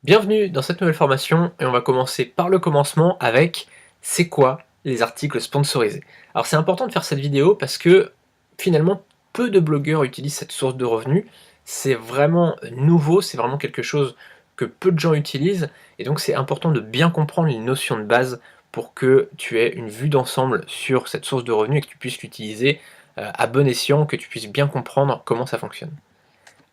Bienvenue dans cette nouvelle formation et on va commencer par le commencement avec c'est quoi les articles sponsorisés. Alors c'est important de faire cette vidéo parce que finalement peu de blogueurs utilisent cette source de revenus, c'est vraiment nouveau, c'est vraiment quelque chose que peu de gens utilisent et donc c'est important de bien comprendre les notions de base pour que tu aies une vue d'ensemble sur cette source de revenus et que tu puisses l'utiliser à bon escient, que tu puisses bien comprendre comment ça fonctionne.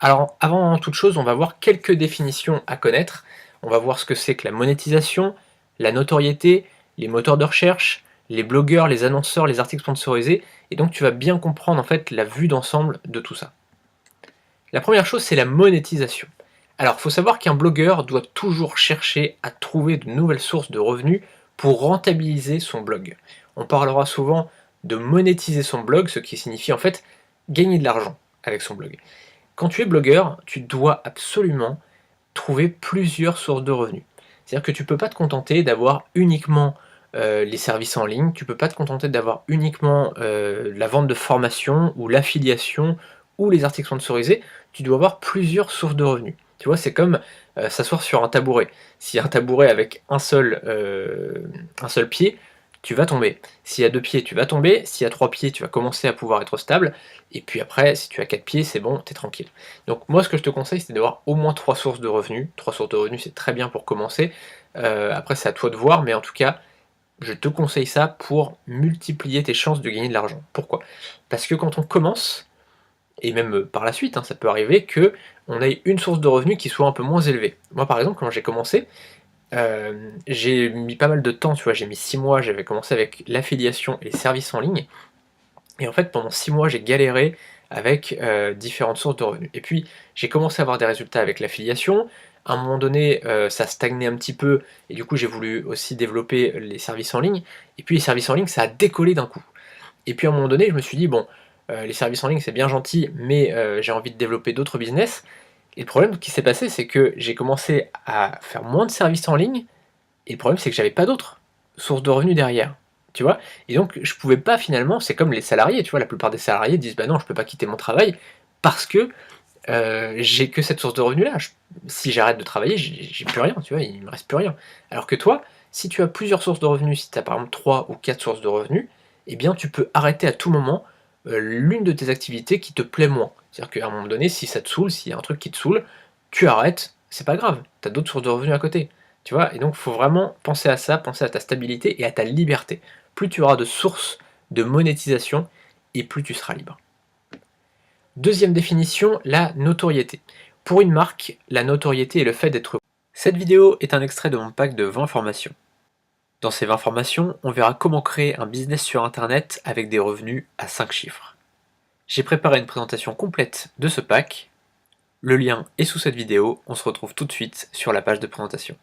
Alors, avant toute chose, on va voir quelques définitions à connaître. On va voir ce que c'est que la monétisation, la notoriété, les moteurs de recherche, les blogueurs, les annonceurs, les articles sponsorisés, et donc tu vas bien comprendre en fait la vue d'ensemble de tout ça. La première chose, c'est la monétisation. Alors, il faut savoir qu'un blogueur doit toujours chercher à trouver de nouvelles sources de revenus pour rentabiliser son blog. On parlera souvent de monétiser son blog, ce qui signifie en fait gagner de l'argent avec son blog. Quand tu es blogueur, tu dois absolument trouver plusieurs sources de revenus. C'est-à-dire que tu ne peux pas te contenter d'avoir uniquement les services en ligne, tu ne peux pas te contenter d'avoir uniquement la vente de formation ou l'affiliation ou les articles sponsorisés, tu dois avoir plusieurs sources de revenus. Tu vois, c'est comme s'asseoir sur un tabouret. S'il y a un tabouret avec un seul pied, tu vas tomber. S'il y a deux pieds, tu vas tomber. S'il y a trois pieds, tu vas commencer à pouvoir être stable. Et puis après, si tu as 4 pieds, c'est bon, t'es tranquille. Donc moi, ce que je te conseille, c'est d'avoir au moins 3 sources de revenus. 3 sources de revenus, c'est très bien pour commencer. Après, c'est à toi de voir, mais en tout cas, je te conseille ça pour multiplier tes chances de gagner de l'argent. Pourquoi? Parce que quand on commence, et même par la suite, hein, ça peut arriver que on ait une source de revenus qui soit un peu moins élevée. Moi, par exemple, quand j'ai commencé, j'ai mis pas mal de temps, tu vois, j'ai mis 6 mois, j'avais commencé avec l'affiliation et les services en ligne. Et en fait, pendant 6 mois, j'ai galéré avec différentes sources de revenus. Et puis, j'ai commencé à avoir des résultats avec l'affiliation. À un moment donné, ça stagnait un petit peu, et du coup, j'ai voulu aussi développer les services en ligne. Et puis, les services en ligne, ça a décollé d'un coup. Et puis, à un moment donné, je me suis dit, bon, les services en ligne, c'est bien gentil, mais j'ai envie de développer d'autres business. Et le problème qui s'est passé, c'est que j'ai commencé à faire moins de services en ligne, et le problème, c'est que j'avais pas d'autres sources de revenus derrière, tu vois? Et donc je pouvais pas finalement, c'est comme les salariés, tu vois? La plupart des salariés disent: «Bah non, je peux pas quitter mon travail parce que, j'ai que cette source de revenus-là. Si j'arrête de travailler, j'ai plus rien, tu vois? Il me reste plus rien». Alors que toi, si tu as plusieurs sources de revenus, si tu as par exemple 3 ou 4 sources de revenus, eh bien tu peux arrêter à tout moment, l'une de tes activités qui te plaît moins. C'est-à-dire qu'à un moment donné, si ça te saoule, s'il y a un truc qui te saoule, tu arrêtes, c'est pas grave, tu as d'autres sources de revenus à côté. Tu vois? Et donc il faut vraiment penser à ça, penser à ta stabilité et à ta liberté. Plus tu auras de sources de monétisation et plus tu seras libre. Deuxième définition, la notoriété. Pour une marque, la notoriété est le fait d'être... Cette vidéo est un extrait de mon pack de 20 formations. Dans ces 20 formations, on verra comment créer un business sur internet avec des revenus à 5 chiffres. J'ai préparé une présentation complète de ce pack. Le lien est sous cette vidéo, on se retrouve tout de suite sur la page de présentation.